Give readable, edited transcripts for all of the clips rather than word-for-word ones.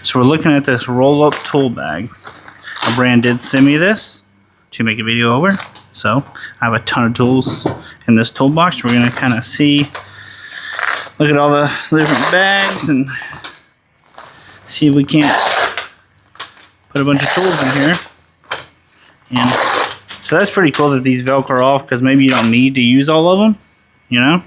So we're looking at this roll-up tool bag. A brand did send me this to make a video over. So I have a ton of tools in this toolbox. We're going to kind of see, look at all the different bags and see if we can't put a bunch of tools in here. And so that's pretty cool that these Velcro off, because maybe you don't need to use all of them, you know.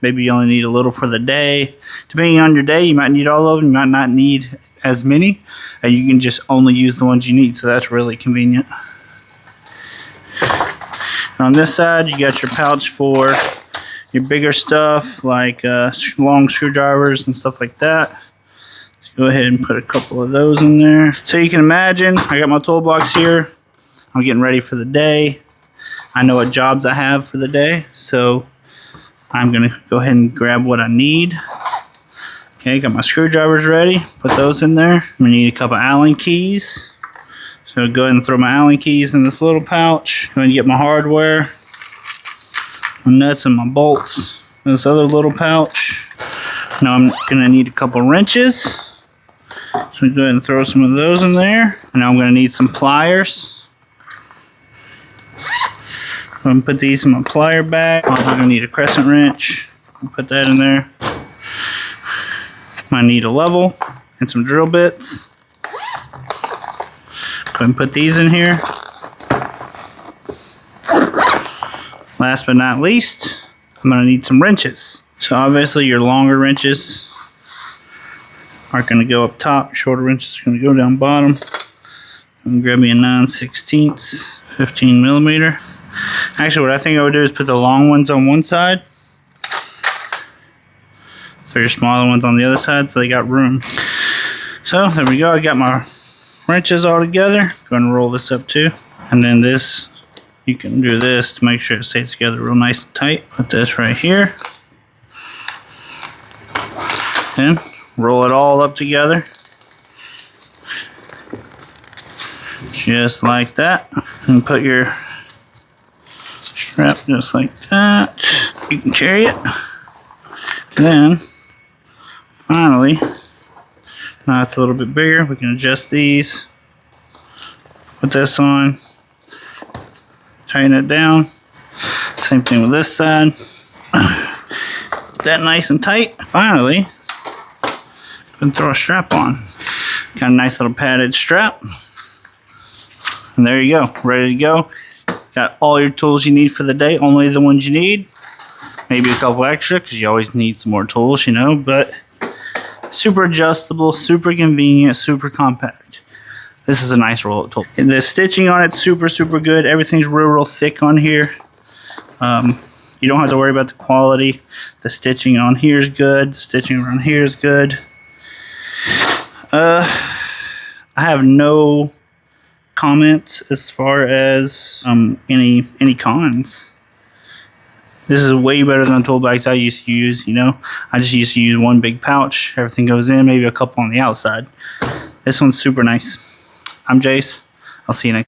Maybe you only need a little for the day. Depending on your day, you might need all of them. You might not need as many. And you can just only use the ones you need. So that's really convenient. And on this side, you got your pouch for your bigger stuff, like long screwdrivers and stuff like that. Let's go ahead and put a couple of those in there. So you can imagine, I got my toolbox here. I'm getting ready for the day. I know what jobs I have for the day, so I'm going to go ahead and grab what I need. Okay, got my screwdrivers ready. Put those in there. I'm going to need a couple Allen keys. So go ahead and throw my Allen keys in this little pouch. Go ahead and get my hardware, my nuts and my bolts in this other little pouch. Now I'm going to need a couple wrenches. So go ahead and throw some of those in there. And now I'm going to need some pliers. I'm going to put these in my plier bag. I'm going to need a crescent wrench. I'll put that in there. I need a level and some drill bits. Go ahead and put these in here. Last but not least, I'm going to need some wrenches. So obviously your longer wrenches are going to go up top. Shorter wrenches are going to go down bottom. I'm going to grab me a 9/16, 15 millimeter. Actually, what I think I would do is put the long ones on one side. Throw your smaller ones on the other side so they got room. So there we go. I got my wrenches all together. Go and roll this up too. And then this, you can do this to make sure it stays together real nice and tight. Put this right here. Then roll it all up together. Just like that. And put your strap just like that. You can carry it. Then finally, now it's a little bit bigger, we can adjust these. Put this on. Tighten it down. Same thing with this side. Put that nice and tight. Finally, and throw a strap on. Got a nice little padded strap. And there you go, ready to go. Got all your tools you need for the day, only the ones you need. Maybe a couple extra, because you always need some more tools, you know, but super adjustable, super convenient, super compact. This is a nice roll-up tool. And the stitching on it's super, super good. Everything's real thick on here. You don't have to worry about the quality. The stitching on here is good. The stitching around here is good. I have no comments as far as any cons. This is way better than the tool bags I used to use, you know. I just used to use one big pouch. Everything goes in, maybe a couple on the outside. This one's super nice. I'm Jace. I'll see you next time.